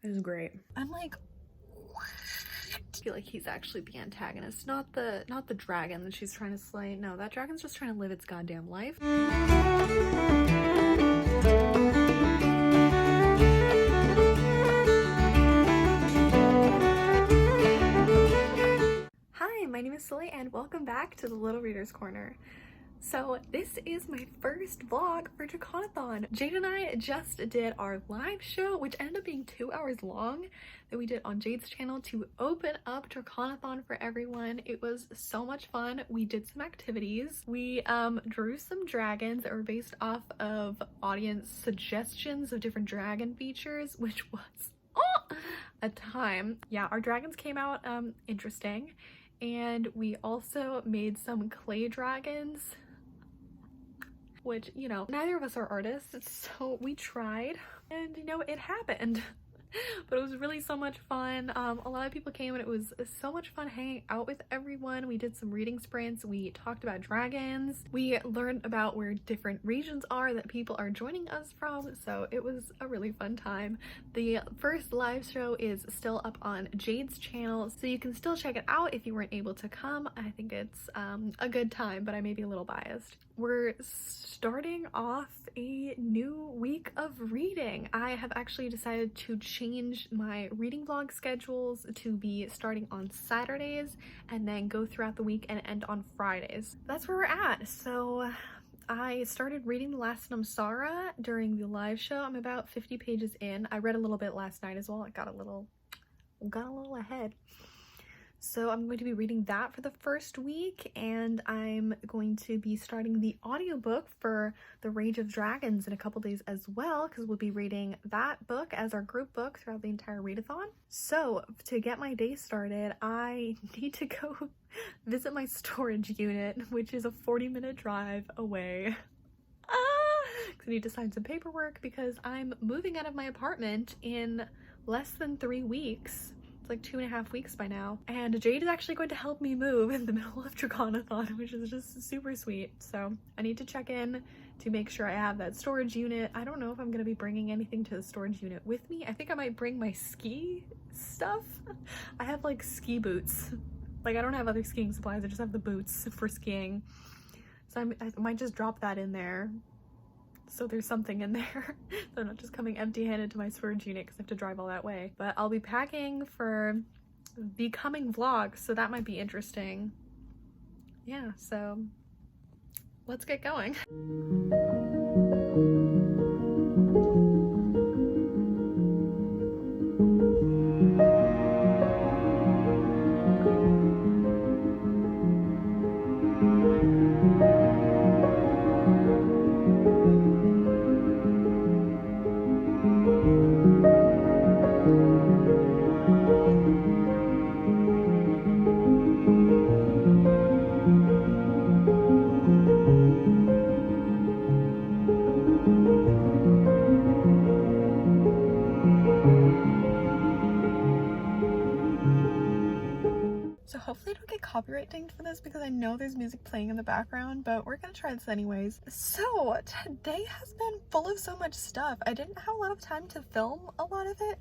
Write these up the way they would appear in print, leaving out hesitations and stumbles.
It was great. I'm like, what? I feel like he's actually the antagonist, not the dragon that she's trying to slay. No, that dragon's just trying to live its goddamn life. Hi, my name is Soleil and welcome back to the Little Reader's Corner. So this is my first vlog for DraconAthon. Jade and I just did our live show, which ended up being 2 hours long, that we did on Jade's channel to open up DraconAthon for everyone. It was so much fun. We did some activities. We drew some dragons that were based off of audience suggestions of different dragon features, which was a time. Yeah, our dragons came out interesting. And we also made some clay dragons, which, you know, neither of us are artists, so we tried and, you know, it happened. But it was really so much fun. A lot of people came and it was so much fun hanging out with everyone. We did some reading sprints. We talked about dragons. We learned about where different regions are that people are joining us from. So it was a really fun time. The first live show is still up on Jade's channel, so you can still check it out if you weren't able to come. I think it's a good time, but I may be a little biased. We're starting off a new week of reading. I have actually decided to change my reading vlog schedules to be starting on Saturdays and then go throughout the week and end on Fridays. That's where we're at. So I started reading The Last Namsara during the live show. I'm about 50 pages in. I read a little bit last night as well. I got a little ahead. So I'm going to be reading that for the first week, and I'm going to be starting the audiobook for The Rage of Dragons in a couple days as well, because we'll be reading that book as our group book throughout the entire readathon. So to get my day started, I need to go visit my storage unit, which is a 40-minute drive away. Because I need to sign some paperwork because I'm moving out of my apartment in less than 3 weeks. It's like 2.5 weeks by now, and Jade is actually going to help me move in the middle of DraconAthon, which is just super sweet. So I need to check in to make sure I have that storage unit. I don't know if I'm going to be bringing anything to the storage unit with me. I think I might bring my ski stuff. I have like ski boots. Like, I don't have other skiing supplies, I just have the boots for skiing. So I might just drop that in there, so there's something in there. So I'm not just coming empty-handed to my storage unit because I have to drive all that way. But I'll be packing for the coming vlog, so that might be interesting. Yeah, so let's get going. Hopefully I don't get copyright dinged for this because I know there's music playing in the background, but we're gonna try this anyways. So today has been full of so much stuff. I didn't have a lot of time to film a lot of it,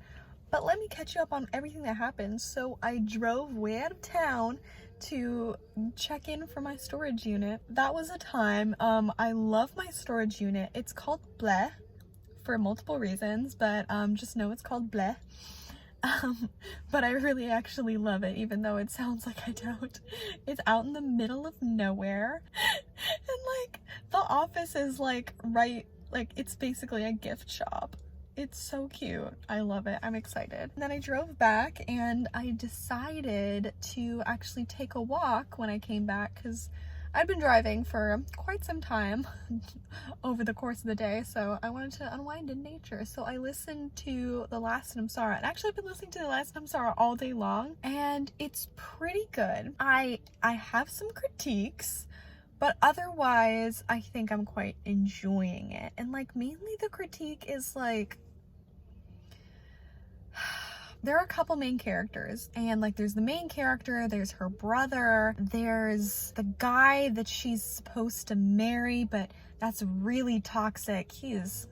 but let me catch you up on everything that happened. So I drove way out of town to check in for my storage unit. That was a time. I love my storage unit. It's called Bleh for multiple reasons, but just know it's called Bleh. But I really actually love it, even though it sounds like I don't. It's out in the middle of nowhere, and like the office is like right, like it's basically a gift shop. It's so cute. I love it. I'm excited. And then I drove back and I decided to actually take a walk when I came back because I'd been driving for quite some time over the course of the day, so I wanted to unwind in nature. So I listened to The Last Namsara, and actually I've been listening to The Last Namsara all day long, and it's pretty good. I have some critiques, but otherwise I think I'm quite enjoying it. And like mainly the critique is like, there are a couple main characters, and like there's the main character, there's her brother, there's the guy that she's supposed to marry, but that's really toxic. He's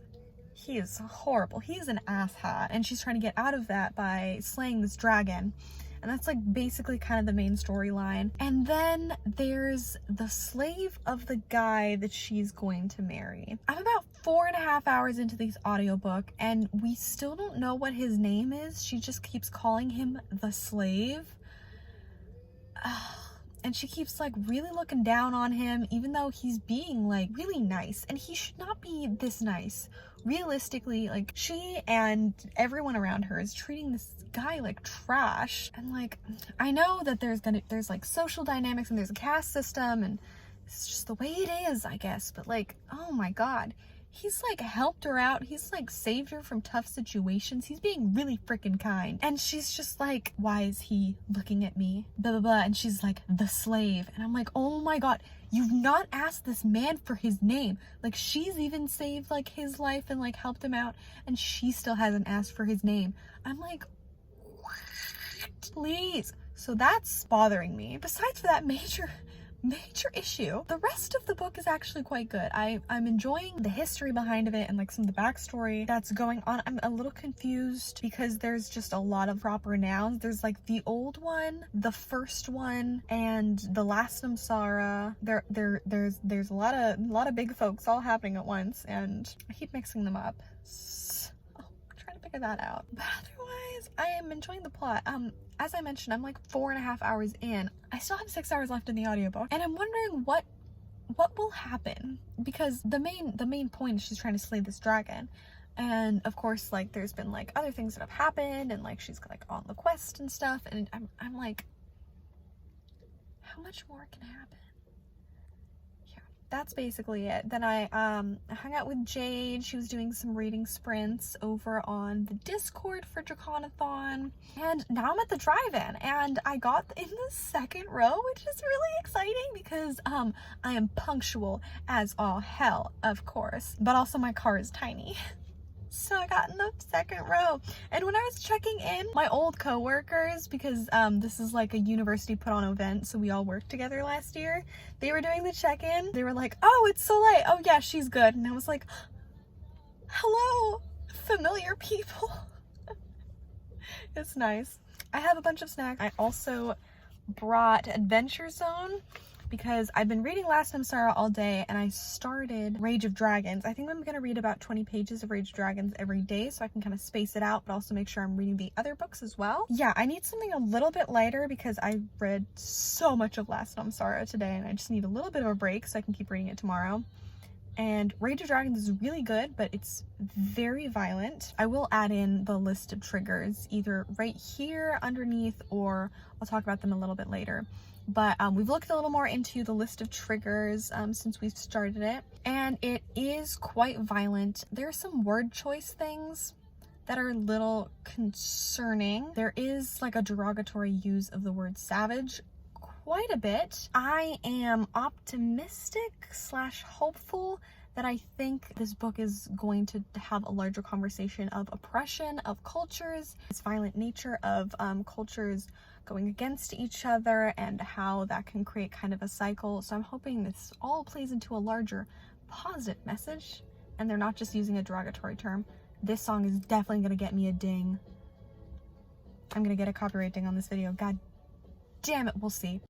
he is horrible. He is an asshat, and she's trying to get out of that by slaying this dragon. And that's like basically kind of the main storyline. And then there's the slave of the guy that she's going to marry. I'm about 4.5 hours into this audiobook, and we still don't know what his name is. She just keeps calling him the slave. And she keeps like really looking down on him, even though he's being like really nice, and he should not be this nice. Realistically, like, she and everyone around her is treating this guy like trash. And like, I know that there's like social dynamics and there's a caste system, and it's just the way it is, I guess. But like, oh my god, he's like helped her out. He's like saved her from tough situations. He's being really freaking kind. And she's just like, why is he looking at me? Blah, blah, blah. And she's like, the slave. And I'm like, oh my god, you've not asked this man for his name. Like, she's even saved like his life and like helped him out, and she still hasn't asked for his name. I'm like, what? Please. So that's bothering me. Besides for that major issue, the rest of the book is actually quite good. I'm enjoying the history behind it and like some of the backstory that's going on. I'm a little confused because there's just a lot of proper nouns. There's like the old one, the first one, and the last Samsara. There's a lot of big folks all happening at once, and I keep mixing them up. So, I'm trying to figure that out. But otherwise, I am enjoying the plot. As I mentioned, I'm like 4.5 hours in. I still have 6 hours left in the audiobook, and I'm wondering what will happen, because the main point is she's trying to slay this dragon. And of course, like, there's been like other things that have happened, and like she's like on the quest and stuff, and I'm like, how much more can happen? That's basically it. Then I hung out with Jade. She was doing some reading sprints over on the Discord for DraconAthon. And now I'm at the drive-in, and I got in the second row, which is really exciting because I am punctual as all hell, of course, but also my car is tiny. So I got in the second row, and when I was checking in, my old co-workers, because this is like a university put on event, so we all worked together last year, they were doing the check-in. They were like, oh, it's Soleil. Oh yeah, she's good. And I was like, hello, familiar people. It's nice. I have a bunch of snacks. I also brought Adventure Zone, because I've been reading Last Samsara all day, and I started Rage of Dragons. I think I'm gonna read about 20 pages of Rage of Dragons every day, so I can kind of space it out, but also make sure I'm reading the other books as well. Yeah, I need something a little bit lighter because I read so much of Last Samsara today, and I just need a little bit of a break so I can keep reading it tomorrow. And Rage of Dragons is really good, but it's very violent. I will add in the list of triggers either right here underneath, or I'll talk about them a little bit later. But we've looked a little more into the list of triggers since we've started it, and it is quite violent. There are some word choice things that are a little concerning. There is like a derogatory use of the word savage quite a bit. I am optimistic / hopeful that I think this book is going to have a larger conversation of oppression, of cultures, its violent nature of cultures going against each other, and how that can create kind of a cycle. So I'm hoping this all plays into a larger positive message, and they're not just using a derogatory term. This song is definitely gonna get me a ding. I'm gonna get a copyright ding on this video. God damn it, we'll see.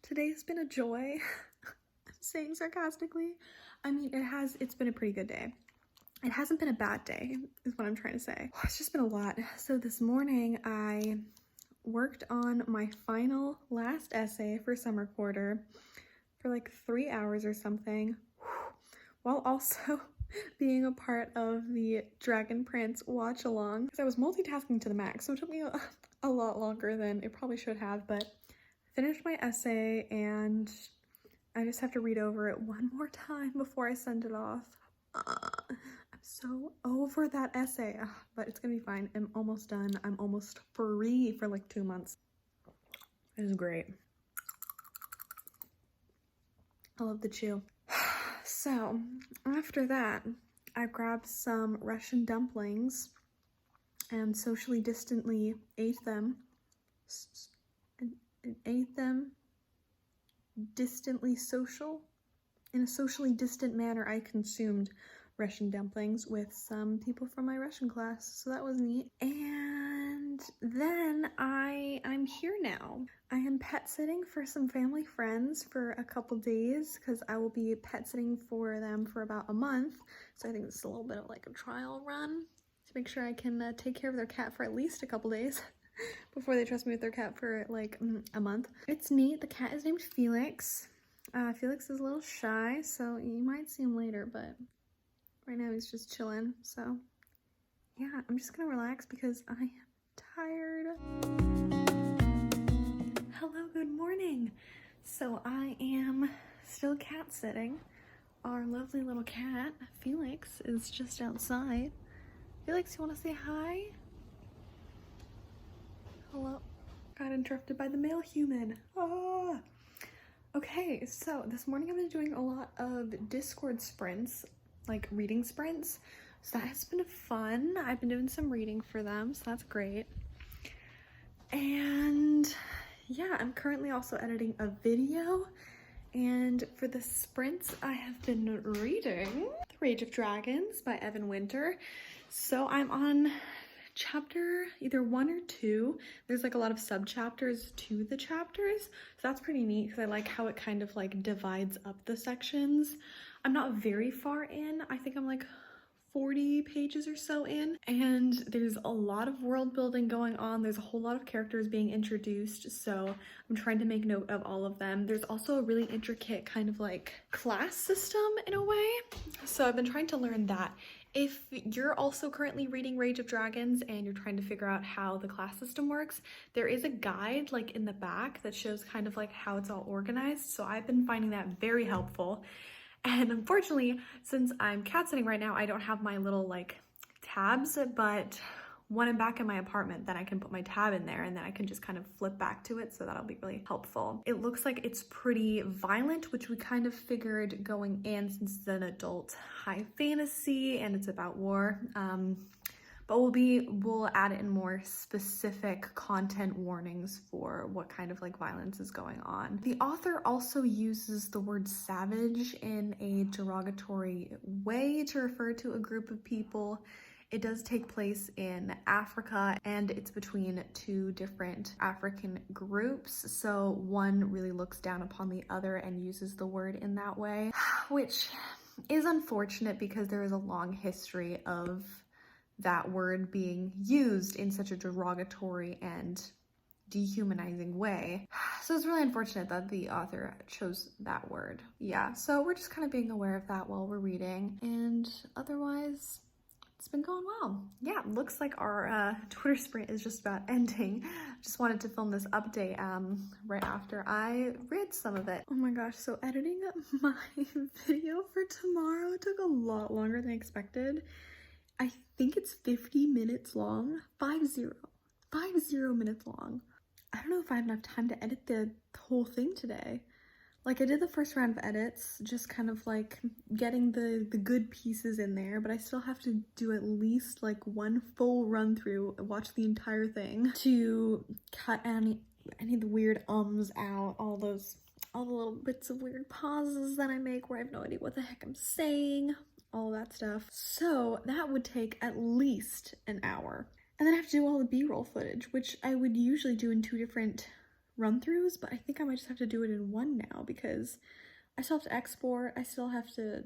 Today's been a joy. I'm saying sarcastically. I mean, it's been a pretty good day. It hasn't been a bad day, is what I'm trying to say. It's just been a lot. So this morning I worked on my last essay for summer quarter for like 3 hours or something, while also being a part of the Dragon Prince watch along, because I was multitasking to the max, so it took me a lot longer than it probably should have. But finished my essay, and I just have to read over it one more time before I send it off. I'm so over that essay, but it's gonna be fine. I'm almost done. I'm almost free for like 2 months. It is great. I love the chew. So after that, I grabbed some Russian dumplings and socially distantly ate them. Distantly social. In a socially distant manner, I consumed Russian dumplings with some people from my Russian class, so that was neat. And then I'm here now. I am pet sitting for some family friends for a couple days because I will be pet sitting for them for about a month. So I think it's a little bit of like a trial run to make sure I can take care of their cat for at least a couple days before they trust me with their cat for like a month. It's neat. The cat is named Felix. Felix is a little shy, so you might see him later, but right now he's just chilling. So yeah, I'm just gonna relax because I am tired. Hello, good morning. So I am still cat sitting. Our lovely little cat, Felix, is just outside. Felix, you wanna say hi? Hello. Got interrupted by the male human. Ah! Okay, so this morning I've been doing a lot of Discord sprints, like reading sprints. So that has been fun. I've been doing some reading for them, so that's great. And yeah, I'm currently also editing a video. And for the sprints, I have been reading The Rage of Dragons by Evan Winter. So I'm on chapter either 1 or 2. There's like a lot of sub chapters to the chapters, so that's pretty neat because I like how it kind of like divides up the sections. I'm not very far in. I think I'm like 40 pages or so in, and there's a lot of world building going on. There's a whole lot of characters being introduced, so I'm trying to make note of all of them. There's also a really intricate kind of like class system in a way, so I've been trying to learn that. If you're also currently reading Rage of Dragons and you're trying to figure out how the class system works, there is a guide like in the back that shows kind of like how it's all organized. So I've been finding that very helpful. And unfortunately, since I'm cat sitting right now, I don't have my little like tabs, but when I'm back in my apartment, then I can put my tab in there and then I can just kind of flip back to it. So that'll be really helpful. It looks like it's pretty violent, which we kind of figured going in since it's an adult high fantasy and it's about war. But we'll add in more specific content warnings for what kind of like violence is going on. The author also uses the word savage in a derogatory way to refer to a group of people. It does take place in Africa and it's between two different African groups. So one really looks down upon the other and uses the word in that way, which is unfortunate because there is a long history of that word being used in such a derogatory and dehumanizing way. So it's really unfortunate that the author chose that word. Yeah, so we're just kind of being aware of that while we're reading, and otherwise it's been going well. Yeah, looks like our Twitter sprint is just about ending. Just wanted to film this update right after I read some of it. Oh my gosh, so editing my video for tomorrow took a lot longer than I expected. I think it's 50 minutes long. 50 minutes long. I don't know if I have enough time to edit the whole thing today. Like, I did the first round of edits, just kind of like getting the good pieces in there, but I still have to do at least like one full run through, watch the entire thing to cut any of the weird ums out, all the little bits of weird pauses that I make where I have no idea what the heck I'm saying, all that stuff. So that would take at least an hour. And then I have to do all the B-roll footage, which I would usually do in 2 different run-throughs, but I think I might just have to do it in one now because I still have to export, I still have to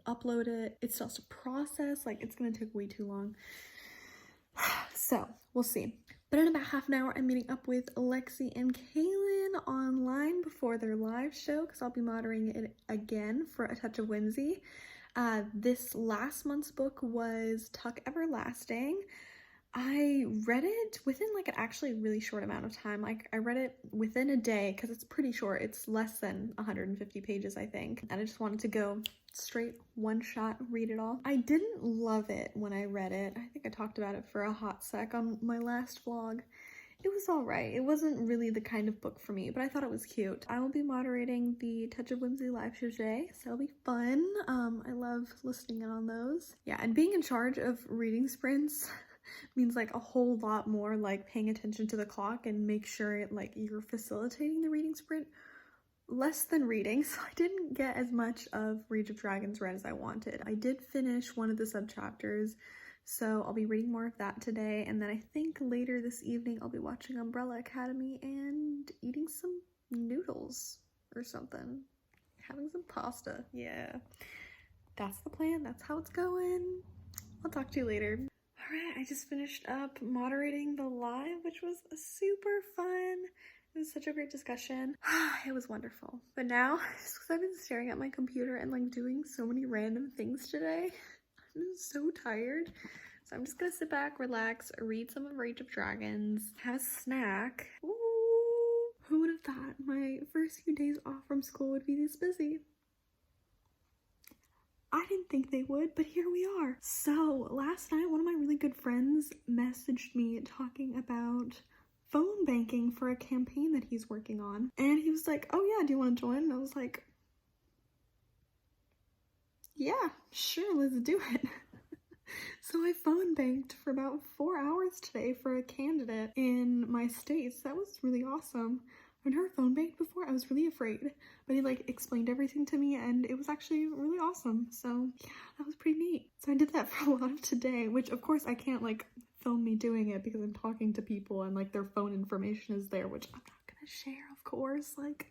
upload it, it still has to process, like it's gonna take way too long. So we'll see. But in about half an hour, I'm meeting up with Alexi and Kaylin online before their live show because I'll be moderating it again for A Touch of Whimsy. This last month's book was Tuck Everlasting. I read it within like an actually really short amount of time. Like I read it within a day because it's pretty short. It's less than 150 pages, I think. And I just wanted to go straight one shot, read it all. I didn't love it when I read it. I think I talked about it for a hot sec on my last vlog. It was alright. It wasn't really the kind of book for me, but I thought it was cute. I will be moderating the Touch of Whimsy live show today, so it'll be fun. I love listening in on those. Yeah, and being in charge of reading sprints means like a whole lot more like paying attention to the clock and make sure like you're facilitating the reading sprint less than reading, so I didn't get as much of Rage of Dragons read as I wanted. I did finish one of the subchapters, so I'll be reading more of that today, and then I think later this evening I'll be watching Umbrella Academy and eating some noodles or something. Having some pasta. Yeah. That's the plan. That's how it's going. I'll talk to you later. Alright, I just finished up moderating the live, which was super fun. It was such a great discussion. It was wonderful. But now, just because I've been staring at my computer and like doing so many random things today, I'm so tired. So I'm just gonna sit back, relax, read some of Rage of Dragons, have a snack. Ooh, who would have thought my first few days off from school would be this busy? I didn't think they would, but here we are. So last night, one of my really good friends messaged me talking about phone banking for a campaign that he's working on. And he was like, oh yeah, do you want to join? And I was like, yeah, sure, let's do it. So I phone banked for about 4 hours today for a candidate in my state. So that was really awesome. I've never phone banked before. I was really afraid, but he like explained everything to me and it was actually really awesome. So yeah, that was pretty neat. So I did that for a lot of today, which of course I can't like film me doing it because I'm talking to people and like their phone information is there, which I'm not gonna share, of course, like.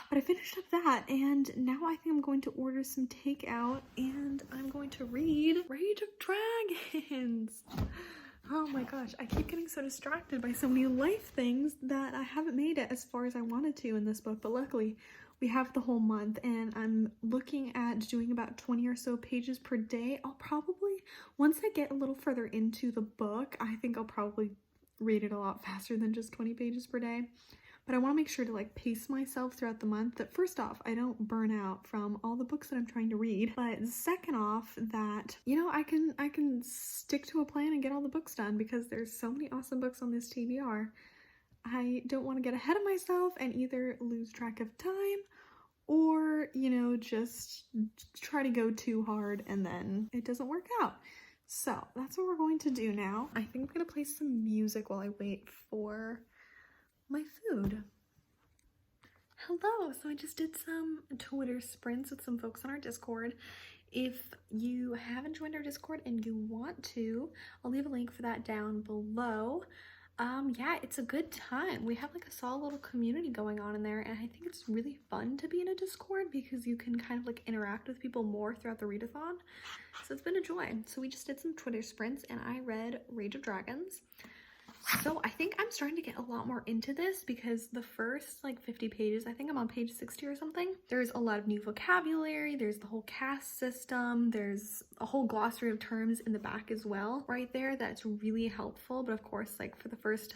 But I finished up that, and now I think I'm going to order some takeout, and I'm going to read Rage of Dragons. Oh my gosh, I keep getting so distracted by so many life things that I haven't made it as far as I wanted to in this book, but luckily we have the whole month, and I'm looking at doing about 20 or so pages per day. I'll probably, once I get a little further into the book, I think I'll probably read it a lot faster than just 20 pages per day. But I want to make sure to like pace myself throughout the month, that first off, I don't burn out from all the books that I'm trying to read, but second off, that, you know, I can stick to a plan and get all the books done because there's so many awesome books on this TBR. I don't want to get ahead of myself and either lose track of time or, you know, just try to go too hard and then it doesn't work out. So that's what we're going to do now. I think I'm going to play some music while I wait for my food. Hello, so I just did some Twitter sprints with some folks on our Discord. If you haven't joined our Discord and you want to, I'll leave a link for that down below. Yeah, it's a good time. We have like a solid little community going on in there, and I think it's really fun to be in a Discord because you can kind of like interact with people more throughout the readathon. So it's been a joy. So we just did some Twitter sprints and I read Rage of Dragons. So I think I'm starting to get a lot more into this because the first like 50 pages, I think I'm on page 60 or something. There's a lot of new vocabulary, there's the whole caste system, there's a whole glossary of terms in the back as well right there that's really helpful. But of course, like for the first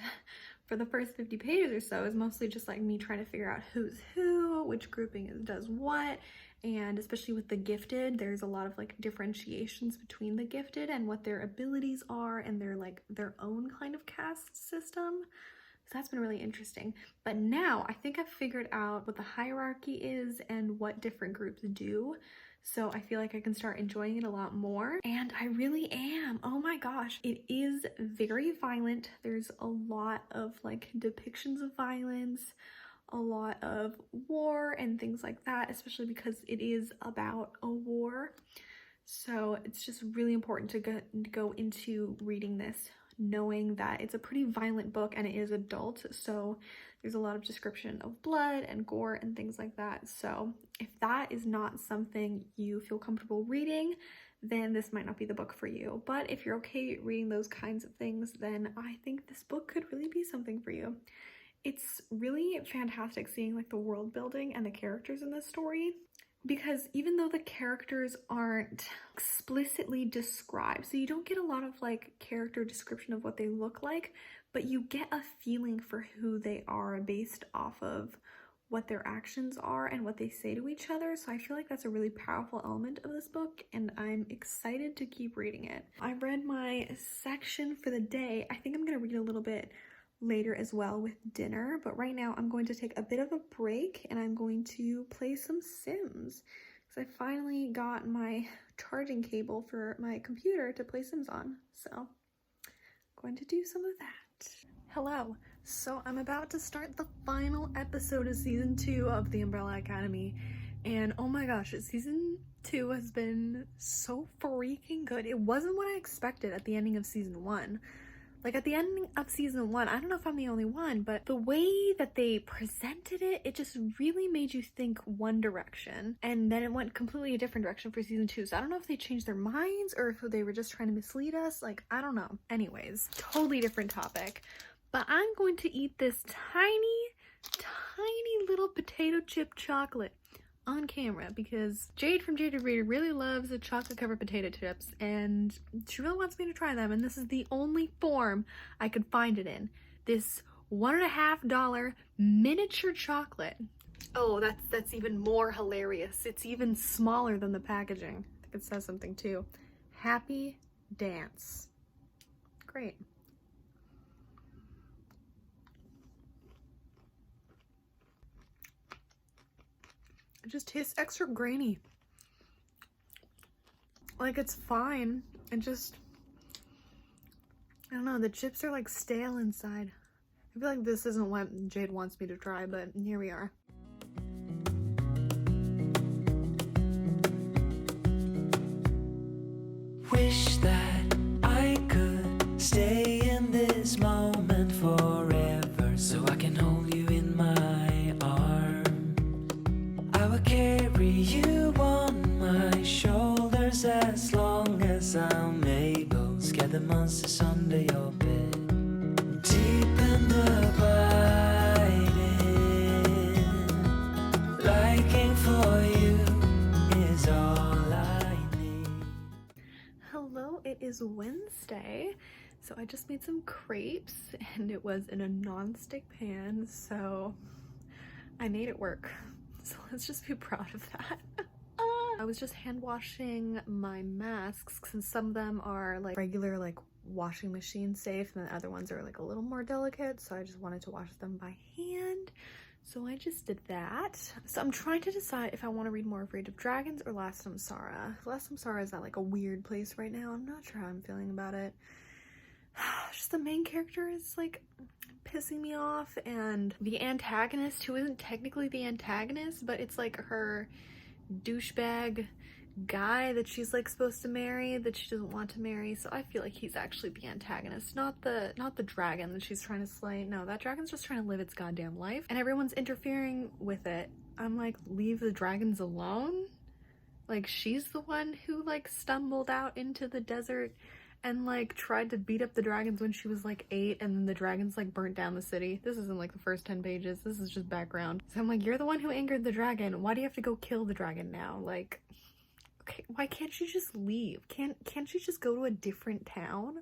50 pages or so is mostly just like me trying to figure out who's who, which grouping does what. And especially with the gifted, there's a lot of like differentiations between the gifted and what their abilities are and their like their own kind of caste system. So that's been really interesting. But now I think I've figured out what the hierarchy is and what different groups do. So I feel like I can start enjoying it a lot more. And I really am. Oh my gosh. It is very violent. There's a lot of like depictions of violence, a lot of war and things like that, especially because it is about a war. So it's just really important to go into reading this knowing that it's a pretty violent book and it is adult. So there's a lot of description of blood and gore and things like that. So if that is not something you feel comfortable reading, then this might not be the book for you. But if you're okay reading those kinds of things, then I think this book could really be something for you. It's really fantastic seeing like the world building and the characters in this story, because even though the characters aren't explicitly described, so you don't get a lot of like character description of what they look like, but you get a feeling for who they are based off of what their actions are and what they say to each other. So I feel like that's a really powerful element of this book, and I'm excited to keep reading it. I read my section for the day. I think I'm gonna read a little bit later as well with dinner, but right now I'm going to take a bit of a break and I'm going to play some Sims because I finally got my charging cable for my computer to play Sims on, so I'm going to do some of that. Hello, so I'm about to start the final episode of season 2 of The Umbrella Academy, and oh my gosh, season 2 has been so freaking good. It wasn't what I expected at the ending of season 1. Like, at the ending of season 1, I don't know if I'm the only one, but the way that they presented it, it just really made you think one direction, and then it went completely a different direction for season 2. So I don't know if they changed their minds or if they were just trying to mislead us. Like, I don't know. Anyways, totally different topic. But I'm going to eat this tiny, tiny little potato chip chocolate on camera because Jade from Jade Reader really loves the chocolate covered potato chips and she really wants me to try them, and this is the only form I could find it in. This $1.50 miniature chocolate. Oh, that's even more hilarious. It's even smaller than the packaging. I think it says something too. Happy Dance. Great. It just tastes extra grainy. Like, it's fine. It just, I don't know, the chips are like stale inside. I feel like this isn't what Jade wants me to try, but here we are. Wish that I could stay in this moment forever, so I can hold you in my arms. I will carry you on my shoulders as long as I'm able. Scare the monsters under your bed. Deep and abiding, liking for you is all I need. Hello, it is Wednesday. So I just made some crepes and it was in a non-stick pan, so I made it work. So let's just be proud of that. I was just hand washing my masks since some of them are like regular like washing machine safe and the other ones are like a little more delicate, so I just wanted to wash them by hand. So I just did that. So I'm trying to decide if I want to read more of Rage of Dragons or Last Samsara. Last Samsara is at like a weird place right now. I'm not sure how I'm feeling about it. Just the main character is like pissing me off, and the antagonist, who isn't technically the antagonist, but it's like her douchebag guy that she's like supposed to marry that she doesn't want to marry. So I feel like he's actually the antagonist, not the dragon that she's trying to slay. No, that dragon's just trying to live its goddamn life and everyone's interfering with it. I'm like, leave the dragons alone. Like, she's the one who like stumbled out into the desert and like tried to beat up the dragons when she was like 8, and then the dragons like burnt down the city. This isn't like the first 10 pages, this is just background. So I'm like, you're the one who angered the dragon. Why do you have to go kill the dragon now? Like, okay, why can't you just leave? Can't you just go to a different town?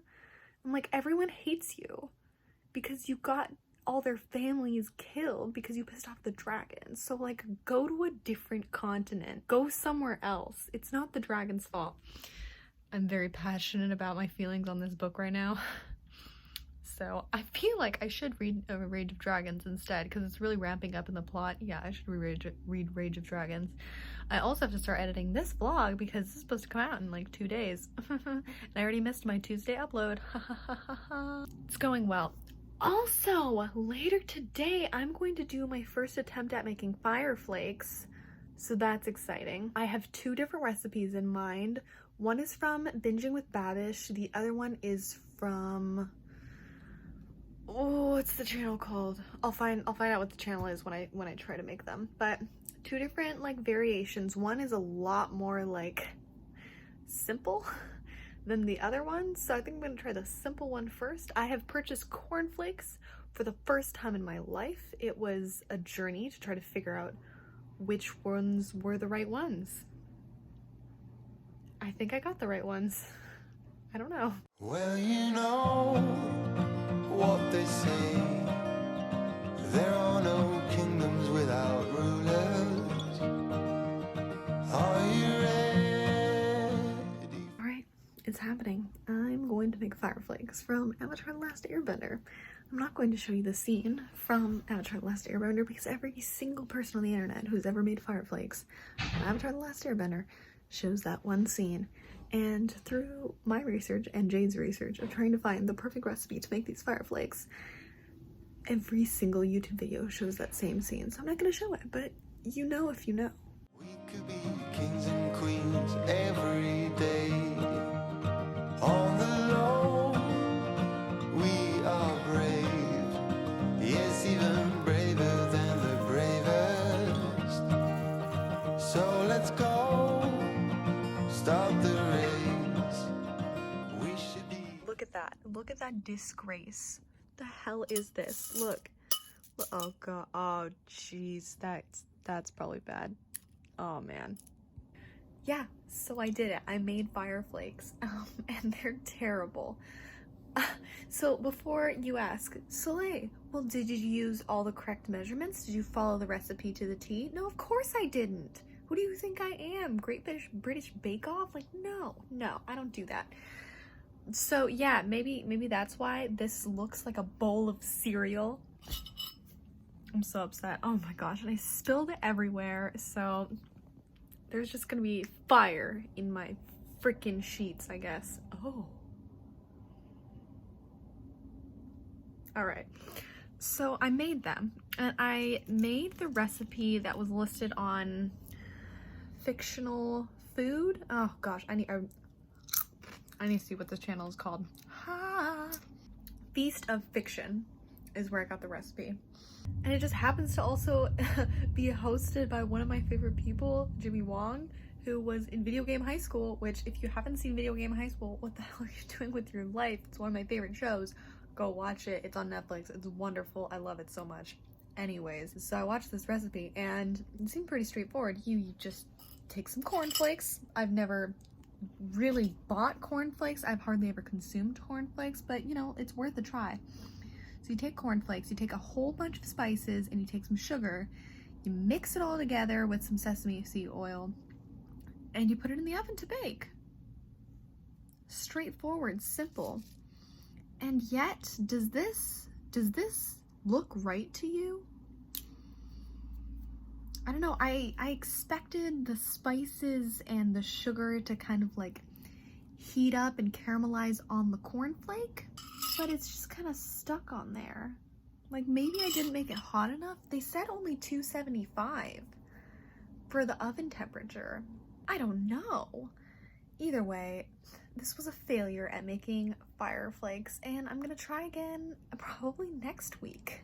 I'm like, everyone hates you because you got all their families killed because you pissed off the dragons. So like, go to a different continent, go somewhere else. It's not the dragon's fault. I'm very passionate about my feelings on this book right now. So I feel like I should read Rage of Dragons instead because it's really ramping up in the plot. Yeah, I should read Rage of Dragons. I also have to start editing this vlog because this is supposed to come out in like 2 days. And I already missed my Tuesday upload. It's going well. Also, later today, I'm going to do my first attempt at making fire flakes. So that's exciting. I have 2 different recipes in mind. One is from Binging with Babish. The other one is from, oh, what's the channel called? I'll find out what the channel is when I try to make them. But 2 different like variations. One is a lot more like simple than the other one, so I think I'm gonna try the simple one first. I have purchased cornflakes for the first time in my life. It was a journey to try to figure out which ones were the right ones. I think I got the right ones. I don't know. Well, you know what they say. There are no kingdoms without rulers. Are you ready? Alright, it's happening. I'm going to make fire flakes. Flakes from Avatar: The Last Airbender. I'm not going to show you the scene from Avatar: The Last Airbender because every single person on the internet who's ever made fire flakes from Avatar: The Last Airbender shows that one scene. And through my research and Jade's research of trying to find the perfect recipe to make these fire flakes, every single YouTube video shows that same scene. So I'm not going to show it, but you know if you know. We could be kings and queens every day. On the low, we are brave. Yes, even braver than the bravest. So let's go, start the race. We should be. Look at that. Look at that disgrace. The hell is this? Look. Oh god. Oh jeez. That's probably bad. Oh man. Yeah, so I did it. I made fire flakes, and they're terrible. So before you ask, Soleil, well, did you use all the correct measurements? Did you follow the recipe to the T? No, of course I didn't. Who do you think I am? Great British Bake Off? Like, no, I don't do that. So yeah, maybe that's why this looks like a bowl of cereal. I'm so upset. Oh my gosh, and I spilled it everywhere, so there's just gonna be fire in my freaking sheets, I guess. Oh. Alright, so I made them, and I made the recipe that was listed on fictional food. Oh gosh, I need to see what this channel is called. Feast of Fiction is where I got the recipe. And it just happens to also be hosted by one of my favorite people, Jimmy Wong, who was in Video Game High School, which if you haven't seen Video Game High School, what the hell are you doing with your life? It's one of my favorite shows. Go watch it. It's on Netflix. It's wonderful. I love it so much. Anyways, so I watched this recipe and it seemed pretty straightforward. You just take some cornflakes. I've never really bought cornflakes. I've hardly ever consumed cornflakes, but you know, it's worth a try. So you take cornflakes, you take a whole bunch of spices, and you take some sugar, you mix it all together with some sesame seed oil, and you put it in the oven to bake. Straightforward, simple. And yet, does this look right to you? I don't know, I expected the spices and the sugar to kind of like heat up and caramelize on the cornflake, but it's just kind of stuck on there. Like maybe I didn't make it hot enough. They said only 275 for the oven temperature. I don't know. Either way, this was a failure at making fire flakes, and I'm gonna try again probably next week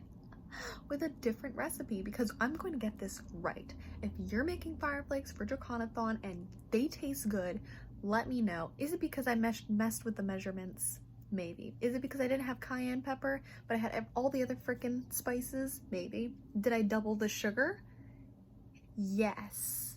with a different recipe because I'm going to get this right. If you're making fire flakes for DraconAthon and they taste good, let me know. Is it because I messed with the measurements? Maybe. Is it because I didn't have cayenne pepper, but I had all the other freaking spices? Maybe. Did I double the sugar? Yes.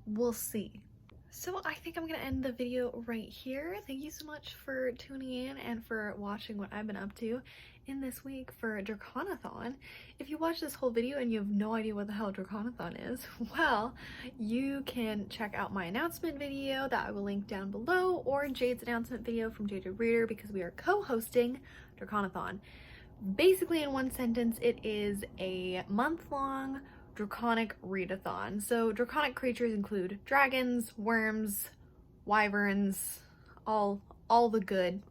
We'll see. So I think I'm gonna end the video right here. Thank you so much for tuning in and for watching what I've been up to in this week for DraconAthon. If you watch this whole video and you have no idea what the hell DraconAthon is, well, you can check out my announcement video that I will link down below, or Jade's announcement video from Jade Reader, because we are co-hosting DraconAthon. Basically, in one sentence, it is a month-long draconic readathon. So draconic creatures include dragons, worms, wyverns, all the good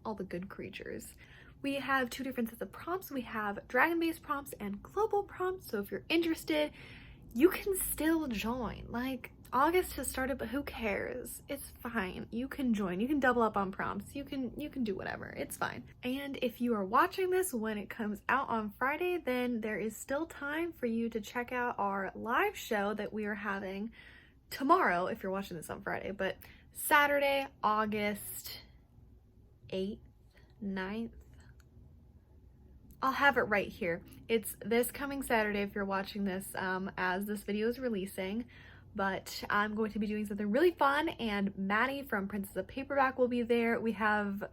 creatures. We have two different sets of prompts. We have dragon-based prompts and global prompts. So if you're interested, you can still join. Like, August has started, but who cares? It's fine. You can join. You can double up on prompts. You can do whatever. It's fine. And if you are watching this when it comes out on Friday, then there is still time for you to check out our live show that we are having tomorrow, if you're watching this on Friday, but Saturday, August 8th, 9th. I'll have it right here. It's this coming Saturday if you're watching this as this video is releasing. But I'm going to be doing something really fun, and Maddie from Princess of Paperback will be there. We have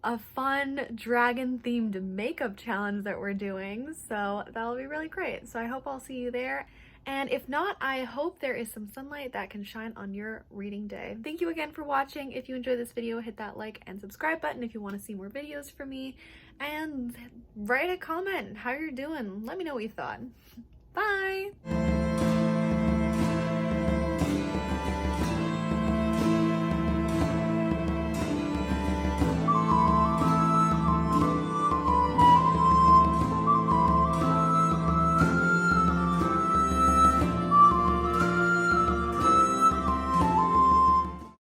a fun dragon-themed makeup challenge that we're doing, so that'll be really great. So I hope I'll see you there. And if not, I hope there is some sunlight that can shine on your reading day. Thank you again for watching. If you enjoyed this video, hit that like and subscribe button if you want to see more videos from me. And write a comment how you're doing. Let me know what you thought. Bye!